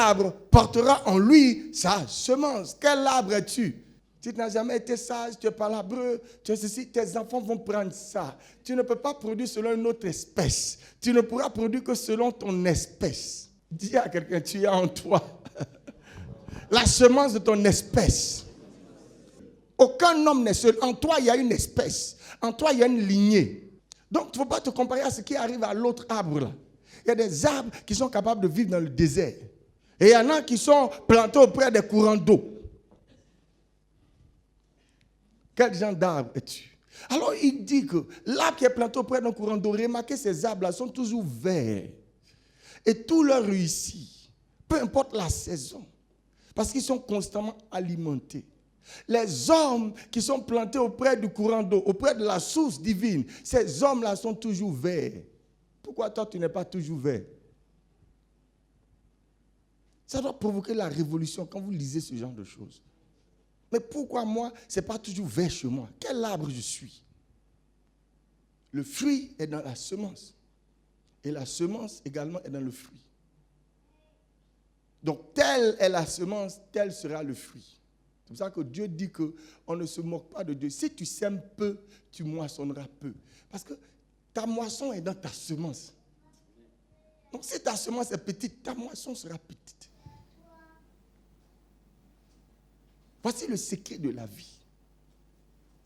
arbre portera en lui sa semence. Quel arbre es-tu? Si tu n'as jamais été sage, tu es pas labreux, tu es ceci, tes enfants vont prendre ça. Tu ne peux pas produire selon une autre espèce. Tu ne pourras produire que selon ton espèce. Dis à quelqu'un, tu as en toi la semence de ton espèce. Aucun homme n'est seul. En toi, il y a une espèce. En toi, il y a une lignée. Donc, il ne faut pas te comparer à ce qui arrive à l'autre arbre là. Il y a des arbres qui sont capables de vivre dans le désert. Et il y en a qui sont plantés auprès des courants d'eau. Quel genre d'arbre es-tu? Alors, il dit que l'arbre qui est planté auprès d'un courant d'eau, remarquez, ces arbres-là sont toujours verts. Et tout leur réussit. Peu importe la saison. Parce qu'ils sont constamment alimentés. Les hommes qui sont plantés auprès du courant d'eau, auprès de la source divine, ces hommes-là sont toujours verts. Pourquoi toi, tu n'es pas toujours vert? Ça doit provoquer la révolution quand vous lisez ce genre de choses. Mais pourquoi moi, ce n'est pas toujours vert chez moi? Quel arbre je suis? Le fruit est dans la semence. Et la semence également est dans le fruit. Donc, telle est la semence, tel sera le fruit. C'est pour ça que Dieu dit qu'on ne se moque pas de Dieu. Si tu sèmes peu, tu moissonneras peu. Parce que ta moisson est dans ta semence. Donc, si ta semence est petite, ta moisson sera petite. Voici le secret de la vie.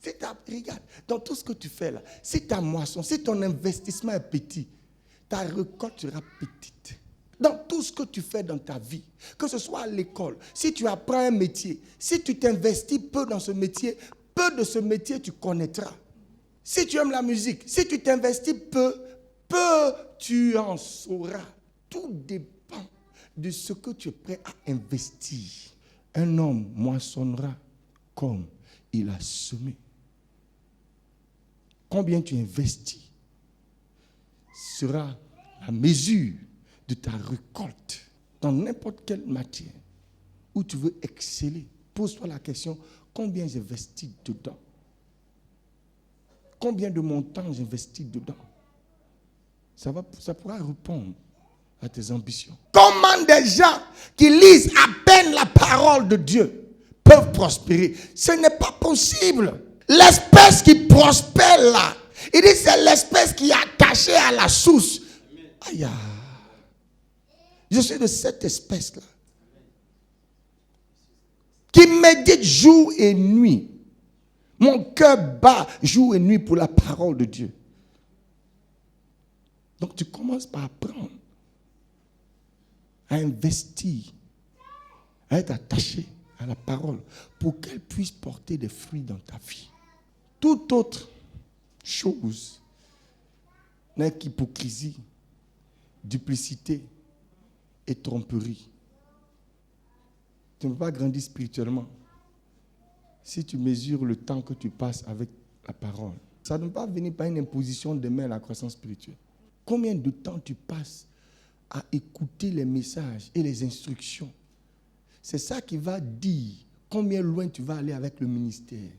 Regarde, dans tout ce que tu fais là, si ta moisson, si ton investissement est petit, ta récolte sera petite. Dans tout ce que tu fais dans ta vie, que ce soit à l'école, si tu apprends un métier, si tu t'investis peu dans ce métier, peu de ce métier tu connaîtras. Si tu aimes la musique, si tu t'investis peu tu en sauras. Tout dépend de ce que tu es prêt à investir. Un homme moissonnera comme il a semé. Combien tu investis sera la mesure de ta récolte dans n'importe quelle matière où tu veux exceller. Pose-toi la question, combien j'investis dedans? Combien de mon temps j'investis dedans? Ça pourra répondre à tes ambitions. Comment des gens qui lisent à peine la parole de Dieu peuvent prospérer? Ce n'est pas possible. L'espèce qui prospère là, il dit c'est l'espèce qui est attachée à la source. Aïe. Je suis de cette espèce-là qui médite jour et nuit. Mon cœur bat jour et nuit pour la parole de Dieu. Donc tu commences par apprendre à investir, à être attaché à la parole pour qu'elle puisse porter des fruits dans ta vie. Toute autre chose n'est qu'hypocrisie, duplicité et tromperie. Tu ne peux pas grandir spirituellement si tu mesures le temps que tu passes avec la parole. Ça ne peut pas venir par une imposition de main à la croissance spirituelle. Combien de temps tu passes à écouter les messages et les instructions? C'est ça qui va dire combien loin tu vas aller avec le ministère.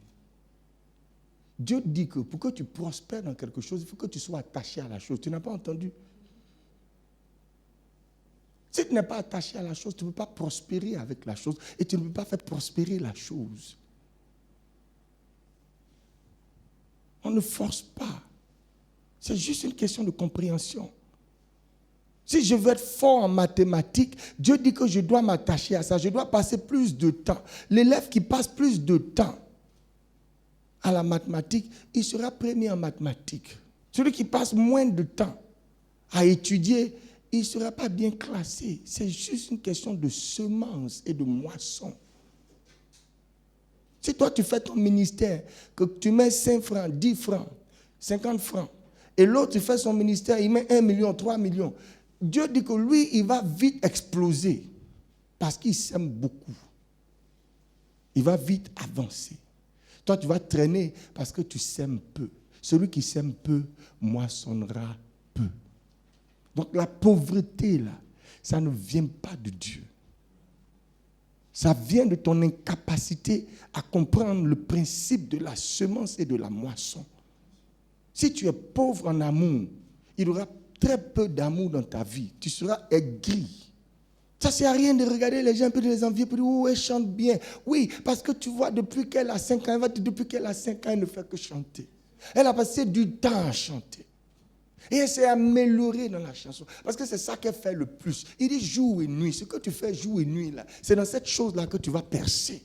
Dieu dit que pour que tu prospères dans quelque chose, il faut que tu sois attaché à la chose. Tu n'as pas entendu? Si tu n'es pas attaché à la chose, tu ne peux pas prospérer avec la chose et tu ne peux pas faire prospérer la chose. On ne force pas. C'est juste une question de compréhension. Si je veux être fort en mathématiques, Dieu dit que je dois m'attacher à ça. Je dois passer plus de temps. L'élève qui passe plus de temps à la mathématique, il sera premier en mathématiques. Celui qui passe moins de temps à étudier, il ne sera pas bien classé. C'est juste une question de semence et de moisson. Si toi, tu fais ton ministère, que tu mets 5 francs, 10 francs, 50 francs, et l'autre, tu fais son ministère, il met 1 million, 3 millions, Dieu dit que lui, il va vite exploser parce qu'il sème beaucoup. Il va vite avancer. Toi, tu vas traîner parce que tu sèmes peu. Celui qui sème peu moissonnera peu. Donc la pauvreté, là, ça ne vient pas de Dieu. Ça vient de ton incapacité à comprendre le principe de la semence et de la moisson. Si tu es pauvre en amour, il y aura très peu d'amour dans ta vie. Tu seras aigri. Ça ne sert à rien de regarder les gens, puis de les envier, puis de dire, oh, elle chante bien. Oui, parce que tu vois, depuis qu'elle a 5 ans, depuis qu'elle a 5 ans, elle ne fait que chanter. Elle a passé du temps à chanter. Et elle s'est améliorée dans la chanson. Parce que c'est ça qu'elle fait le plus. Il dit jour et nuit. Ce que tu fais jour et nuit, là, c'est dans cette chose-là que tu vas percer.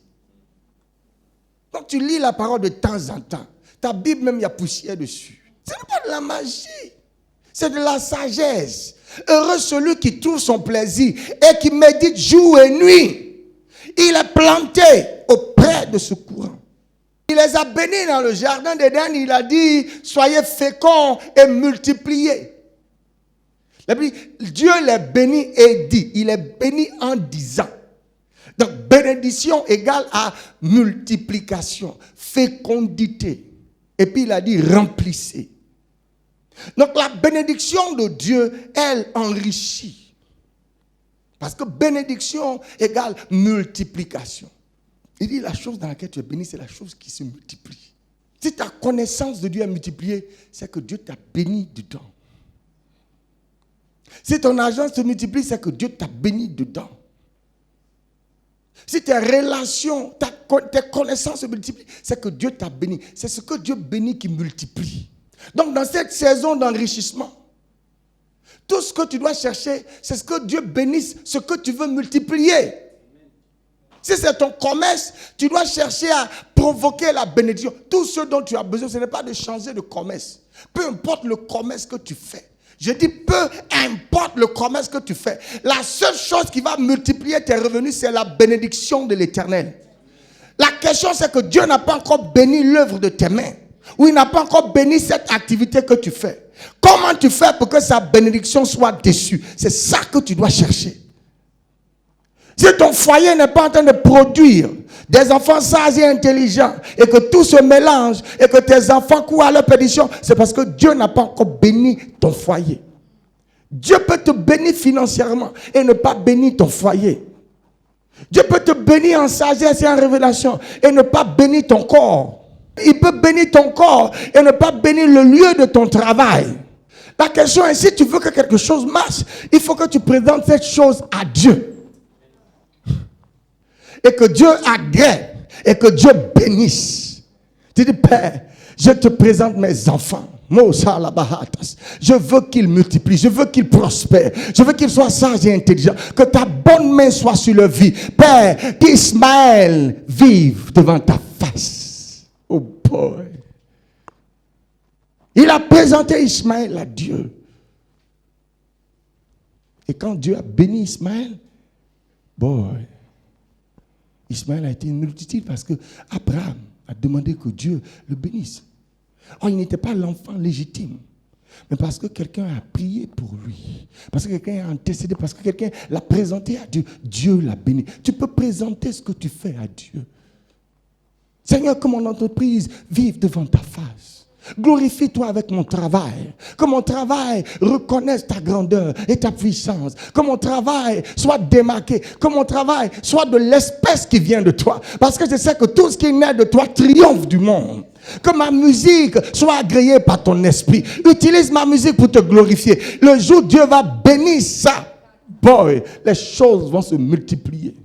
Donc tu lis la parole de temps en temps. Ta Bible, même, il y a poussière dessus. Ce n'est pas de la magie. C'est de la sagesse. Heureux celui qui trouve son plaisir et qui médite jour et nuit. Il est planté auprès de ce courant. Il les a bénis dans le jardin d'Éden. Il a dit, soyez féconds et multipliez. Dieu les bénit et dit. Il est béni en disant. Donc, bénédiction égale à multiplication, fécondité. Et puis, il a dit, remplissez. Donc, la bénédiction de Dieu, elle enrichit. Parce que bénédiction égale multiplication. Il dit, la chose dans laquelle tu es béni, c'est la chose qui se multiplie. Si ta connaissance de Dieu est multipliée, c'est que Dieu t'a béni dedans. Si ton argent se multiplie, c'est que Dieu t'a béni dedans. Si tes relations, tes connaissances se multiplient, c'est que Dieu t'a béni. C'est ce que Dieu bénit qui multiplie. Donc, dans cette saison d'enrichissement, tout ce que tu dois chercher, c'est ce que Dieu bénisse, ce que tu veux multiplier. Si c'est ton commerce, tu dois chercher à provoquer la bénédiction. Tout ce dont tu as besoin, ce n'est pas de changer de commerce. Peu importe le commerce que tu fais. Je dis peu importe le commerce que tu fais. La seule chose qui va multiplier tes revenus, c'est la bénédiction de l'Éternel. La question, c'est que Dieu n'a pas encore béni l'œuvre de tes mains. Ou il n'a pas encore béni cette activité que tu fais. Comment tu fais pour que sa bénédiction soit déçue? C'est ça que tu dois chercher. Si ton foyer n'est pas en train de produire des enfants sages et intelligents et que tout se mélange et que tes enfants courent à leur perdition, c'est parce que Dieu n'a pas encore béni ton foyer. Dieu peut te bénir financièrement et ne pas bénir ton foyer. Dieu peut te bénir en sagesse et en révélation et ne pas bénir ton corps. Il peut bénir ton corps et ne pas bénir le lieu de ton travail. La question est, si tu veux que quelque chose marche, il faut que tu présentes cette chose à Dieu. Et que Dieu agrée et que Dieu bénisse. Tu dis, Père, je te présente mes enfants. Je veux qu'ils multiplient, je veux qu'ils prospèrent, je veux qu'ils soient sages et intelligents, que ta bonne main soit sur leur vie. Père, qu'Ismaël vive devant ta face. Oh boy. Il a présenté Ismaël à Dieu. Et quand Dieu a béni Ismaël, boy, Ismaël a été une multitude parce que Abraham a demandé que Dieu le bénisse. Oh, il n'était pas l'enfant légitime, mais parce que quelqu'un a prié pour lui, parce que quelqu'un a intercédé, parce que quelqu'un l'a présenté à Dieu, Dieu l'a béni. Tu peux présenter ce que tu fais à Dieu. Seigneur, que mon entreprise vive devant ta face. Glorifie-toi avec mon travail. Que mon travail reconnaisse ta grandeur et ta puissance. Que mon travail soit démarqué. Que mon travail soit de l'espèce qui vient de toi. Parce que je sais que tout ce qui naît de toi triomphe du monde. Que ma musique soit agréée par ton esprit. Utilise ma musique pour te glorifier. Le jour où Dieu va bénir ça, boy, les choses vont se multiplier.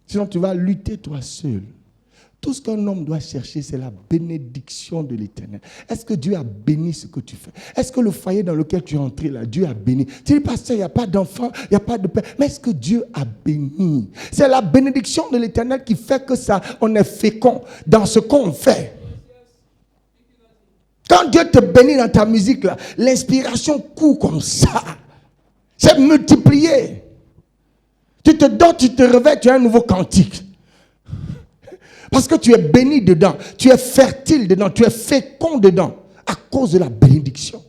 Sinon tu vas lutter toi seul. Tout ce qu'un homme doit chercher, c'est la bénédiction de l'Éternel. Est-ce que Dieu a béni ce que tu fais? Est-ce que le foyer dans lequel tu es entré, là, Dieu a béni? Tu dis, pasteur, il n'y a pas d'enfant, il n'y a pas de père. Mais est-ce que Dieu a béni? C'est la bénédiction de l'Éternel qui fait que ça, on est fécond dans ce qu'on fait. Quand Dieu te bénit dans ta musique, là, l'inspiration court comme ça. C'est multiplié. Tu te donnes, tu te réveilles, tu as un nouveau cantique. Parce que tu es béni dedans, tu es fertile dedans, tu es fécond dedans, à cause de la bénédiction.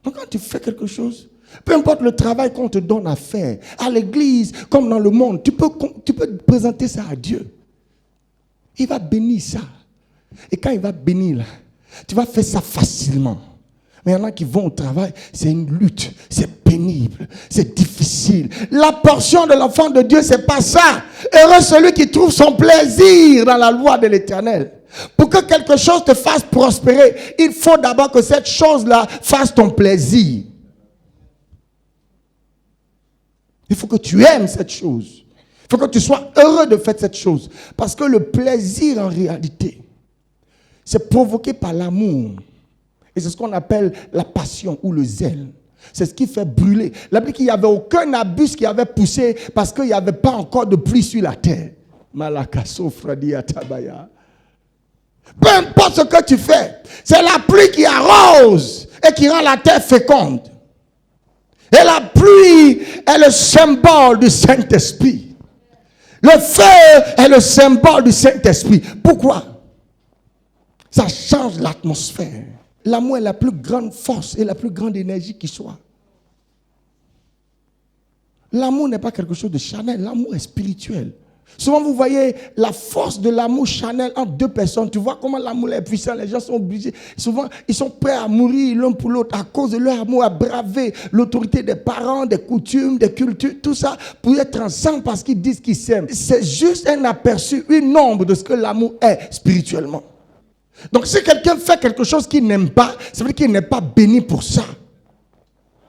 Donc quand tu fais quelque chose, peu importe le travail qu'on te donne à faire, à l'église, comme dans le monde, tu peux présenter ça à Dieu. Il va bénir ça. Et quand il va bénir là, tu vas faire ça facilement. Mais il y en a qui vont au travail, c'est une lutte, c'est pénible, c'est difficile. La portion de l'enfant de Dieu, c'est pas ça. Heureux celui qui trouve son plaisir dans la loi de l'Éternel. Pour que quelque chose te fasse prospérer, il faut d'abord que cette chose-là fasse ton plaisir. Il faut que tu aimes cette chose. Il faut que tu sois heureux de faire cette chose. Parce que le plaisir, en réalité, c'est provoqué par l'amour. Et c'est ce qu'on appelle la passion ou le zèle. C'est ce qui fait brûler. La Bible dit qu'il n'y avait aucun abus qui avait poussé parce qu'il n'y avait pas encore de pluie sur la terre. Malakaso Fradi Atabaya. Peu importe ce que tu fais, c'est la pluie qui arrose et qui rend la terre féconde. Et la pluie est le symbole du Saint-Esprit. Le feu est le symbole du Saint-Esprit. Pourquoi? Ça change l'atmosphère. L'amour est la plus grande force et la plus grande énergie qui soit. L'amour n'est pas quelque chose de charnel, l'amour est spirituel. Souvent, vous voyez la force de l'amour charnel entre deux personnes. Tu vois comment l'amour est puissant. Les gens sont obligés. Souvent, ils sont prêts à mourir l'un pour l'autre à cause de leur amour, à braver l'autorité des parents, des coutumes, des cultures, tout ça pour être ensemble parce qu'ils disent qu'ils s'aiment. C'est juste un aperçu, une ombre de ce que l'amour est spirituellement. Donc, si quelqu'un fait quelque chose qu'il n'aime pas, ça veut dire qu'il n'est pas béni pour ça.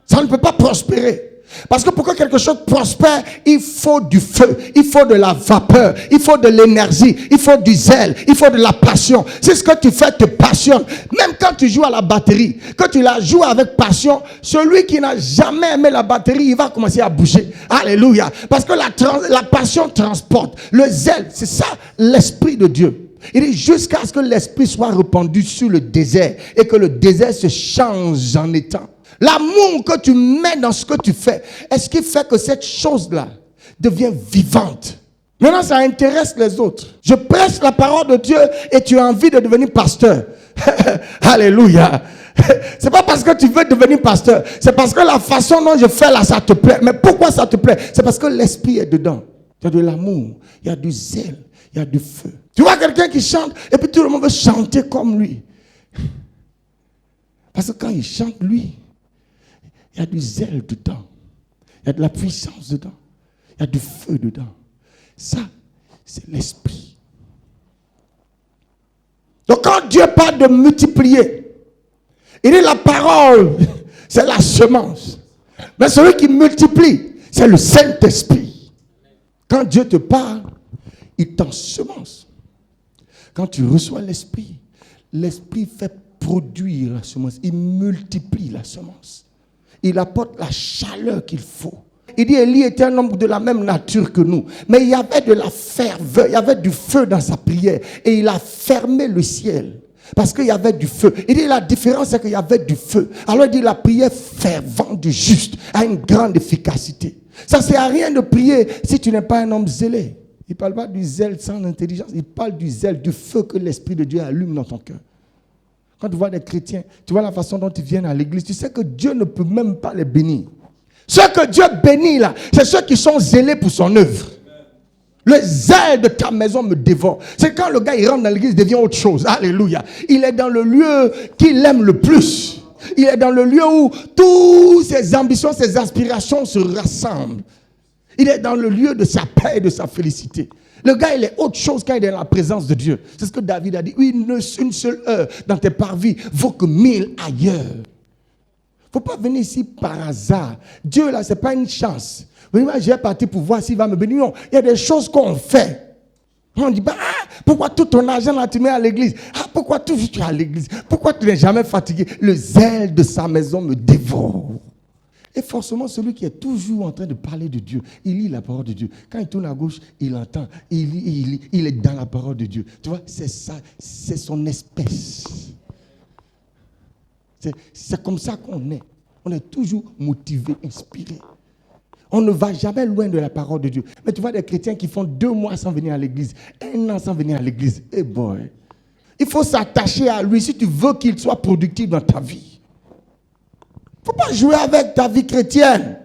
Ça ne peut pas prospérer. Parce que pour que quelque chose prospère, il faut du feu, il faut de la vapeur, il faut de l'énergie, il faut du zèle, il faut de la passion. Si ce que tu fais te passionne, même quand tu joues à la batterie, quand tu la joues avec passion, celui qui n'a jamais aimé la batterie, il va commencer à bouger. Alléluia. Parce que la passion transporte. Le zèle, c'est ça l'esprit de Dieu. Il dit jusqu'à ce que l'esprit soit répandu sur le désert et que le désert se change en étang. L'amour que tu mets dans ce que tu fais, est-ce qui fait que cette chose-là devient vivante? Maintenant, ça intéresse les autres. Je prêche la parole de Dieu et tu as envie de devenir pasteur. Alléluia. C'est pas parce que tu veux devenir pasteur. C'est parce que la façon dont je fais là, ça te plaît. Mais pourquoi ça te plaît? C'est parce que l'esprit est dedans. Il y a de l'amour, il y a du zèle, il y a du feu. Tu vois quelqu'un qui chante et puis tout le monde veut chanter comme lui. Parce que quand il chante, lui, il y a du zèle dedans. Il y a de la puissance dedans. Il y a du feu dedans. Ça, c'est l'esprit. Donc quand Dieu parle de multiplier, il dit la parole, c'est la semence. Mais celui qui multiplie, c'est le Saint-Esprit. Quand Dieu te parle, il t'ensemence. Quand tu reçois l'esprit, l'esprit fait produire la semence. Il multiplie la semence. Il apporte la chaleur qu'il faut. Il dit Élie était un homme de la même nature que nous. Mais il y avait de la ferveur, il y avait du feu dans sa prière. Et il a fermé le ciel. Parce qu'il y avait du feu. Il dit la différence c'est qu'il y avait du feu. Alors il dit la prière fervente du juste a une grande efficacité. Ça ne sert à rien de prier si tu n'es pas un homme zélé. Il ne parle pas du zèle sans intelligence. Il parle du zèle, du feu que l'Esprit de Dieu allume dans ton cœur. Quand tu vois des chrétiens, tu vois la façon dont ils viennent à l'église, tu sais que Dieu ne peut même pas les bénir. Ceux que Dieu bénit là, c'est ceux qui sont zélés pour son œuvre. Le zèle de ta maison me dévore. C'est quand le gars il rentre dans l'église, il devient autre chose. Alléluia. Il est dans le lieu qu'il aime le plus. Il est dans le lieu où toutes ses ambitions, ses aspirations se rassemblent. Il est dans le lieu de sa paix et de sa félicité. Le gars, il est autre chose quand il est dans la présence de Dieu. C'est ce que David a dit. Une seule heure dans tes parvis vaut que 1000 ailleurs. Il ne faut pas venir ici par hasard. Dieu, là, ce n'est pas une chance. J'ai parti pour voir s'il va me bénir. Non, il y a des choses qu'on fait. On dit, pourquoi tout ton argent là tu mets à l'église? Pourquoi tout tu es à l'église? Pourquoi tu n'es jamais fatigué? Le zèle de sa maison me dévore. Et forcément, celui qui est toujours en train de parler de Dieu, il lit la parole de Dieu. Quand il tourne à gauche, il entend, il lit, il est dans la parole de Dieu. Tu vois, c'est ça, c'est son espèce. C'est comme ça qu'on est. On est toujours motivé, inspiré. On ne va jamais loin de la parole de Dieu. Mais tu vois des chrétiens qui font 2 mois sans venir à l'église, 1 an sans venir à l'église. Eh boy, il faut s'attacher à lui si tu veux qu'il soit productif dans ta vie. Il ne faut pas jouer avec ta vie chrétienne.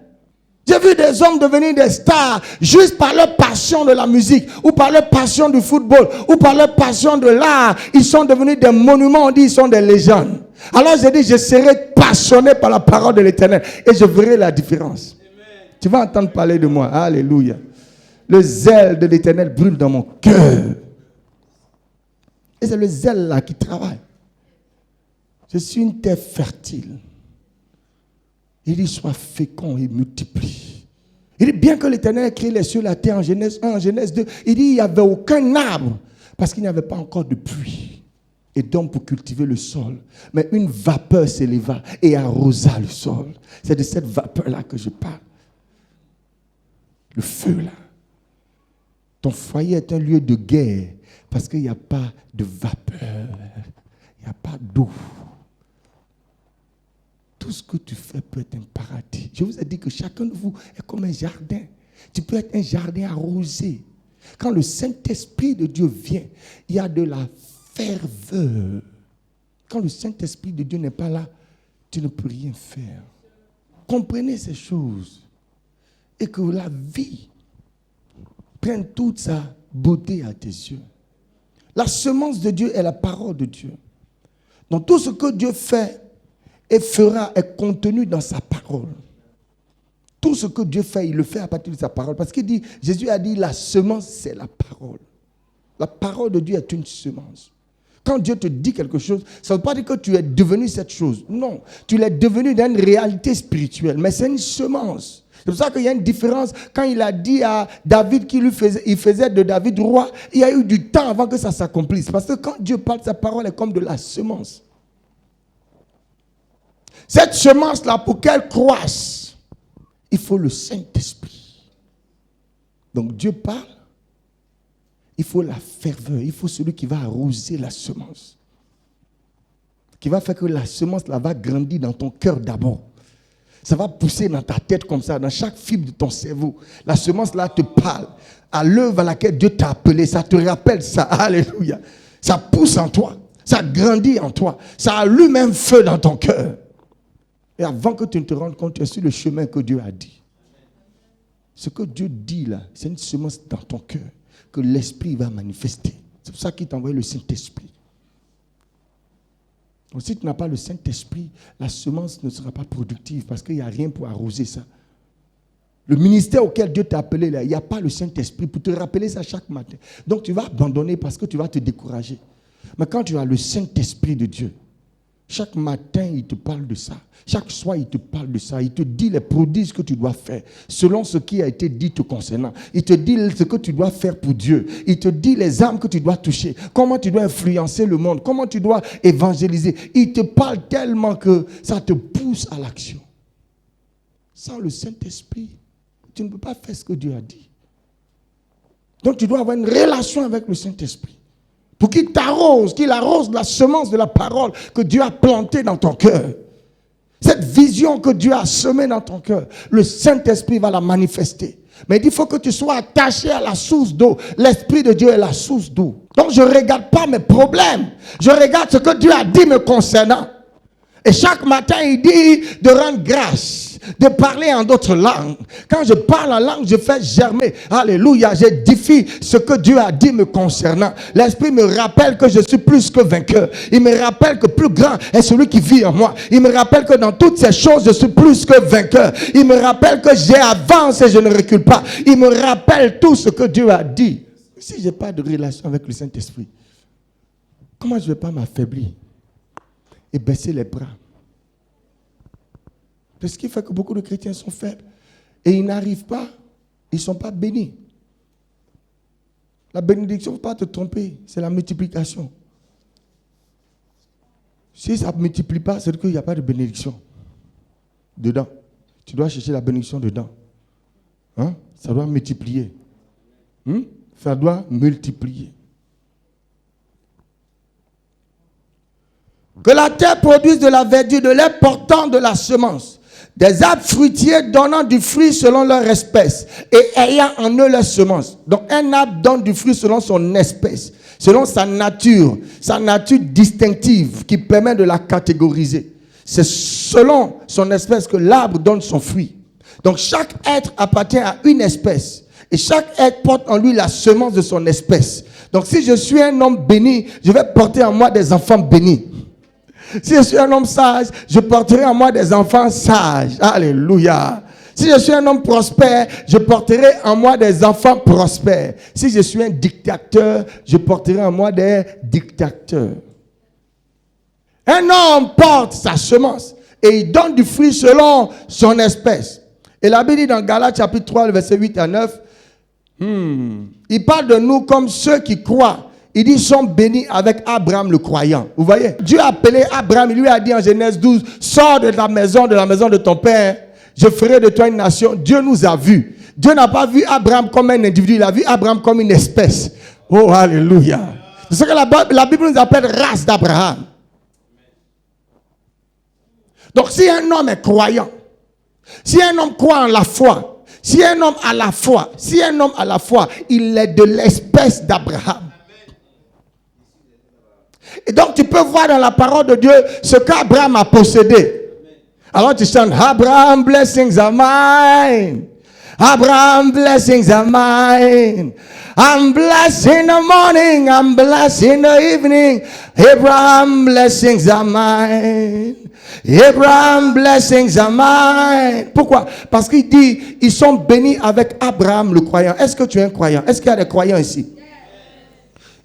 J'ai vu des hommes devenir des stars juste par leur passion de la musique, ou par leur passion du football, ou par leur passion de l'art. Ils sont devenus des monuments, on dit ils sont des légendes. Alors j'ai dit, je serai passionné par la parole de l'Éternel et je verrai la différence. Amen. Tu vas entendre parler de moi. Alléluia. Le zèle de l'Éternel brûle dans mon cœur. Et c'est le zèle là qui travaille. Je suis une terre fertile. Il dit, sois fécond et multiplie. Il dit, bien que l'Éternel ait créé les cieux et la terre en Genèse 1, en Genèse 2, il dit, il n'y avait aucun arbre parce qu'il n'y avait pas encore de pluie et d'homme pour cultiver le sol. Mais une vapeur s'éleva et arrosa le sol. C'est de cette vapeur-là que je parle. Le feu, là. Ton foyer est un lieu de guerre parce qu'il n'y a pas de vapeur. Il n'y a pas d'eau. Tout ce que tu fais peut être un paradis. Je vous ai dit que chacun de vous est comme un jardin. Tu peux être un jardin arrosé. Quand le Saint-Esprit de Dieu vient, il y a de la ferveur. Quand le Saint-Esprit de Dieu n'est pas là, tu ne peux rien faire. Comprenez ces choses. Et que la vie prenne toute sa beauté à tes yeux. La semence de Dieu est la parole de Dieu. Donc tout ce que Dieu fait et fera est contenu dans sa parole. Tout ce que Dieu fait, il le fait à partir de sa parole. Parce qu'il dit, Jésus a dit, la semence, c'est la parole. La parole de Dieu est une semence. Quand Dieu te dit quelque chose, ça ne veut pas dire que tu es devenu cette chose. Non, tu l'es devenu dans une réalité spirituelle. Mais c'est une semence. C'est pour ça qu'il y a une différence. Quand il a dit à David qu'il faisait de David roi, il y a eu du temps avant que ça s'accomplisse. Parce que quand Dieu parle, sa parole est comme de la semence. Cette semence-là, pour qu'elle croisse, il faut le Saint-Esprit. Donc Dieu parle, il faut la ferveur, il faut celui qui va arroser la semence. Qui va faire que la semence là va grandir dans ton cœur d'abord. Ça va pousser dans ta tête comme ça, dans chaque fibre de ton cerveau. La semence là te parle. À l'œuvre à laquelle Dieu t'a appelé, ça te rappelle ça. Alléluia. Ça pousse en toi, ça grandit en toi, ça allume un feu dans ton cœur. Et avant que tu ne te rendes compte, tu es sur le chemin que Dieu a dit. Ce que Dieu dit là, c'est une semence dans ton cœur que l'Esprit va manifester. C'est pour ça qu'il t'a envoyé le Saint-Esprit. Donc si tu n'as pas le Saint-Esprit, la semence ne sera pas productive parce qu'il n'y a rien pour arroser ça. Le ministère auquel Dieu t'a appelé là, il n'y a pas le Saint-Esprit pour te rappeler ça chaque matin. Donc tu vas abandonner parce que tu vas te décourager. Mais quand tu as le Saint-Esprit de Dieu, chaque matin, il te parle de ça. Chaque soir, il te parle de ça. Il te dit les prodiges que tu dois faire selon ce qui a été dit te concernant. Il te dit ce que tu dois faire pour Dieu. Il te dit les âmes que tu dois toucher. Comment tu dois influencer le monde. Comment tu dois évangéliser. Il te parle tellement que ça te pousse à l'action. Sans le Saint-Esprit, tu ne peux pas faire ce que Dieu a dit. Donc tu dois avoir une relation avec le Saint-Esprit. Pour qu'il t'arrose, qu'il arrose la semence de la parole que Dieu a plantée dans ton cœur. Cette vision que Dieu a semée dans ton cœur, le Saint-Esprit va la manifester. Mais il faut que tu sois attaché à la source d'eau. L'Esprit de Dieu est la source d'eau. Donc je ne regarde pas mes problèmes. Je regarde ce que Dieu a dit me concernant. Et chaque matin, il dit de rendre grâce, de parler en d'autres langues. Quand je parle en langue, je fais germer. Alléluia, j'édifie ce que Dieu a dit me concernant. L'Esprit me rappelle que je suis plus que vainqueur. Il me rappelle que plus grand est celui qui vit en moi. Il me rappelle que dans toutes ces choses, je suis plus que vainqueur. Il me rappelle que j'ai avancé et je ne recule pas. Il me rappelle tout ce que Dieu a dit. Si je n'ai pas de relation avec le Saint-Esprit, comment je ne vais pas m'affaiblir et baisser les bras? C'est ce qui fait que beaucoup de chrétiens sont faibles. Et ils n'arrivent pas, ils ne sont pas bénis. La bénédiction, il ne faut pas te tromper, c'est la multiplication. Si ça ne multiplie pas, c'est qu'il n'y a pas de bénédiction dedans. Tu dois chercher la bénédiction dedans. Hein? Ça doit multiplier. Ça doit multiplier. Que la terre produise de la verdure, de l'air portant de la semence. Des arbres fruitiers donnant du fruit selon leur espèce et ayant en eux leur semence. Donc un arbre donne du fruit selon son espèce, selon sa nature distinctive qui permet de la catégoriser. C'est selon son espèce que l'arbre donne son fruit. Donc chaque être appartient à une espèce et chaque être porte en lui la semence de son espèce. Donc si je suis un homme béni, je vais porter en moi des enfants bénis. Si je suis un homme sage, je porterai en moi des enfants sages. Alléluia. Si je suis un homme prospère, je porterai en moi des enfants prospères. Si je suis un dictateur, je porterai en moi des dictateurs. Un homme porte sa semence et il donne du fruit selon son espèce. Et la Bible dit dans Galates chapitre 3, verset 8 à 9, il parle de nous comme ceux qui croient. Il dit, sont bénis avec Abraham le croyant. Vous voyez, Dieu a appelé Abraham, il lui a dit en Genèse 12, sors de la maison de ton père, je ferai de toi une nation. Dieu nous a vus. Dieu n'a pas vu Abraham comme un individu, il a vu Abraham comme une espèce. Oh, alléluia. C'est ce que la Bible nous appelle race d'Abraham. Donc si un homme est croyant, si un homme croit en la foi, si un homme a la foi, il est de l'espèce d'Abraham. Et donc tu peux voir dans la parole de Dieu ce qu'Abraham a possédé. Alors tu chantes, Abraham, blessings are mine. Abraham, blessings are mine. I'm blessed in the morning, I'm blessed in the evening. Abraham, blessings are mine. Abraham, blessings are mine. Pourquoi? Parce qu'il dit, ils sont bénis avec Abraham le croyant. Est-ce que tu es un croyant? Est-ce qu'il y a des croyants ici?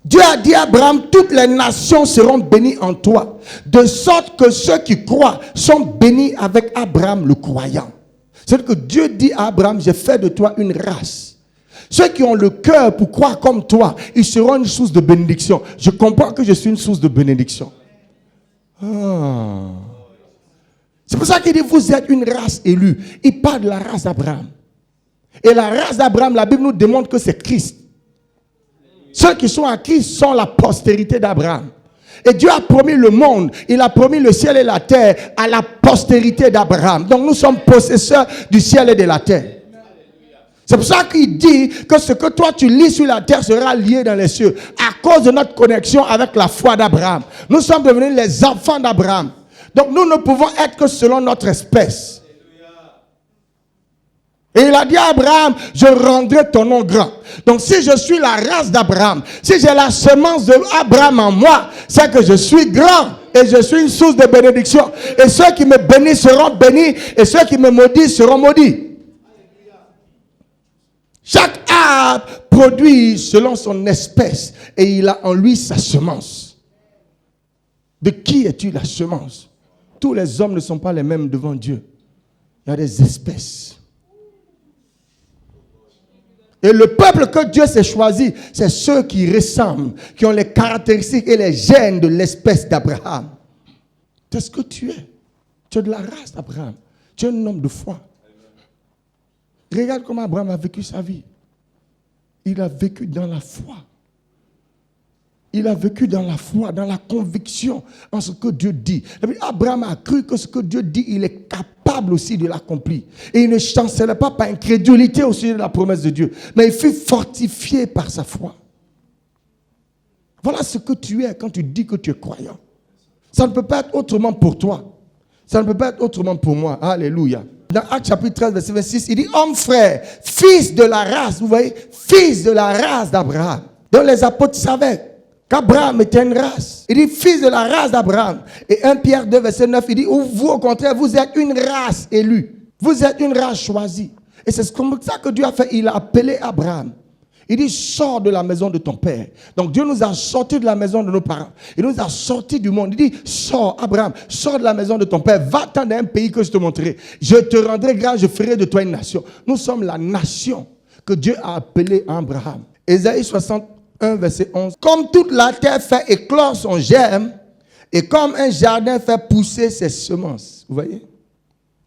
Dieu a dit à Abraham, toutes les nations seront bénies en toi. De sorte que ceux qui croient sont bénis avec Abraham le croyant. C'est que Dieu dit à Abraham, j'ai fait de toi une race. Ceux qui ont le cœur pour croire comme toi, ils seront une source de bénédiction. Je comprends que je suis une source de bénédiction. C'est pour ça qu'il dit, vous êtes une race élue. Il parle de la race d'Abraham. Et la race d'Abraham, la Bible nous démontre que c'est Christ. Ceux qui sont à Christ sont la postérité d'Abraham. Et Dieu a promis le monde, il a promis le ciel et la terre à la postérité d'Abraham. Donc nous sommes possesseurs du ciel et de la terre. C'est pour ça qu'il dit que ce que toi tu lis sur la terre sera lié dans les cieux. À cause de notre connexion avec la foi d'Abraham. Nous sommes devenus les enfants d'Abraham. Donc nous ne pouvons être que selon notre espèce. Et il a dit à Abraham, je rendrai ton nom grand. Donc si je suis la race d'Abraham, si j'ai la semence d'Abraham en moi, c'est que je suis grand et je suis une source de bénédiction. Et ceux qui me bénissent seront bénis et ceux qui me maudissent seront maudits. Chaque arbre produit selon son espèce et il a en lui sa semence. De qui es-tu la semence? Tous les hommes ne sont pas les mêmes devant Dieu. Il y a des espèces. Et le peuple que Dieu s'est choisi, c'est ceux qui ressemblent, qui ont les caractéristiques et les gènes de l'espèce d'Abraham. C'est ce que tu es. Tu es de la race d'Abraham. Tu es un homme de foi. Regarde comment Abraham a vécu sa vie. Il a vécu dans la foi. Il a vécu dans la foi, dans la conviction en ce que Dieu dit. Abraham a cru que ce que Dieu dit, il est capable aussi de l'accomplir. Et il ne chancelait pas par incrédulité au sujet de la promesse de Dieu. Mais il fut fortifié par sa foi. Voilà ce que tu es quand tu dis que tu es croyant. Ça ne peut pas être autrement pour toi. Ça ne peut pas être autrement pour moi. Alléluia. Dans Actes chapitre 13, verset 26, il dit, homme frère, fils de la race, vous voyez, fils de la race d'Abraham. Donc les apôtres savaient qu'Abraham était une race. Il dit, fils de la race d'Abraham. Et 1 Pierre 2, verset 9, il dit, vous au contraire, vous êtes une race élue. Vous êtes une race choisie. Et c'est comme ça que Dieu a fait. Il a appelé Abraham. Il dit, sors de la maison de ton père. Donc Dieu nous a sortis de la maison de nos parents. Il nous a sortis du monde. Il dit, sors Abraham, sors de la maison de ton père. Va-t'en dans un pays que je te montrerai. Je te rendrai grâce, je ferai de toi une nation. Nous sommes la nation que Dieu a appelée Abraham. Ésaïe 61, verset 11. Comme toute la terre fait éclore son germe, et comme un jardin fait pousser ses semences. Vous voyez?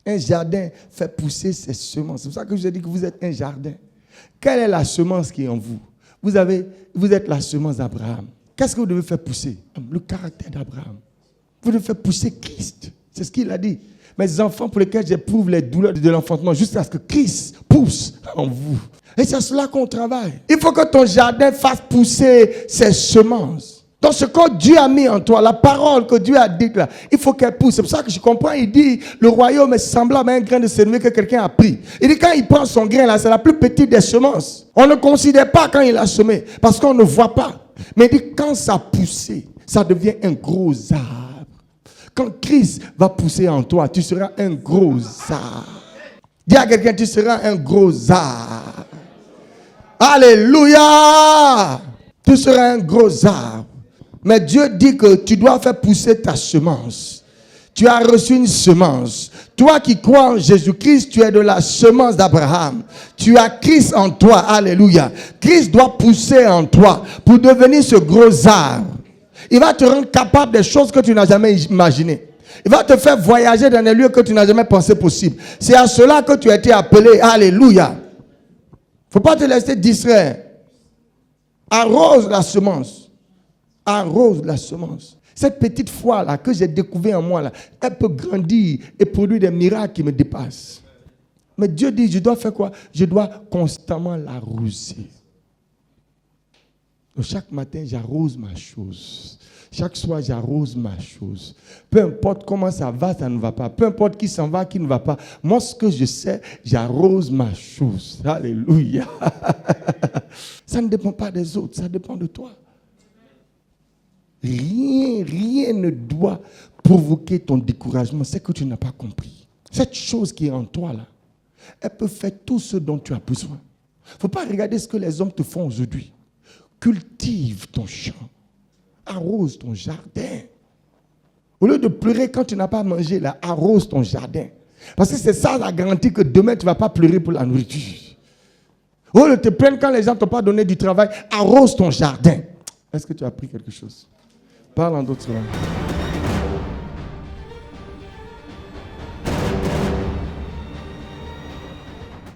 Un jardin fait pousser ses semences. C'est pour ça que je vous ai dit que vous êtes un jardin. Quelle est la semence qui est en vous? Vous êtes la semence d'Abraham. Qu'est-ce que vous devez faire pousser? Le caractère d'Abraham. Vous devez faire pousser Christ. C'est ce qu'il a dit. Mes enfants pour lesquels j'éprouve les douleurs de l'enfantement jusqu'à ce que Christ pousse en vous. Et c'est cela qu'on travaille. Il faut que ton jardin fasse pousser ses semences. Donc ce que Dieu a mis en toi, la parole que Dieu a dite là, il faut qu'elle pousse. C'est pour ça que je comprends, il dit, le royaume est semblable à un grain de sénévé que quelqu'un a pris. Il dit, quand il prend son grain là, c'est la plus petite des semences. On ne considère pas quand il a semé, parce qu'on ne voit pas. Mais il dit, quand ça a poussé, ça devient un gros arbre. Quand Christ va pousser en toi, tu seras un gros arbre. Dis à quelqu'un, tu seras un gros arbre. Alléluia! Tu seras un gros arbre. Mais Dieu dit que tu dois faire pousser ta semence. Tu as reçu une semence. Toi qui crois en Jésus-Christ, tu es de la semence d'Abraham. Tu as Christ en toi. Alléluia. Christ doit pousser en toi pour devenir ce gros arbre. Il va te rendre capable des choses que tu n'as jamais imaginées. Il va te faire voyager dans des lieux que tu n'as jamais pensé possible. C'est à cela que tu as été appelé. Alléluia. Il ne faut pas te laisser distraire. Arrose la semence. Arrose la semence. Cette petite foi-là que j'ai découvert en moi, là, elle peut grandir et produire des miracles qui me dépassent. Mais Dieu dit, je dois faire quoi? Je dois constamment l'arroser. Donc chaque matin, j'arrose ma chose. Chaque soir, j'arrose ma chose. Peu importe comment ça ne va pas. Peu importe qui s'en va, qui ne va pas. Moi, ce que je sais, j'arrose ma chose. Alléluia. Ça ne dépend pas des autres, ça dépend de toi. Rien ne doit provoquer ton découragement. C'est que tu n'as pas compris. Cette chose qui est en toi, là, elle peut faire tout ce dont tu as besoin. Il ne faut pas regarder ce que les hommes te font aujourd'hui. Cultive ton champ. Arrose ton jardin. Au lieu de pleurer quand tu n'as pas mangé, là, arrose ton jardin. Parce que c'est ça la garantie que demain, tu ne vas pas pleurer pour la nourriture. Au lieu de te plaindre quand les gens ne t'ont pas donné du travail, arrose ton jardin. Est-ce que tu as appris quelque chose? Parle en d'autres langues.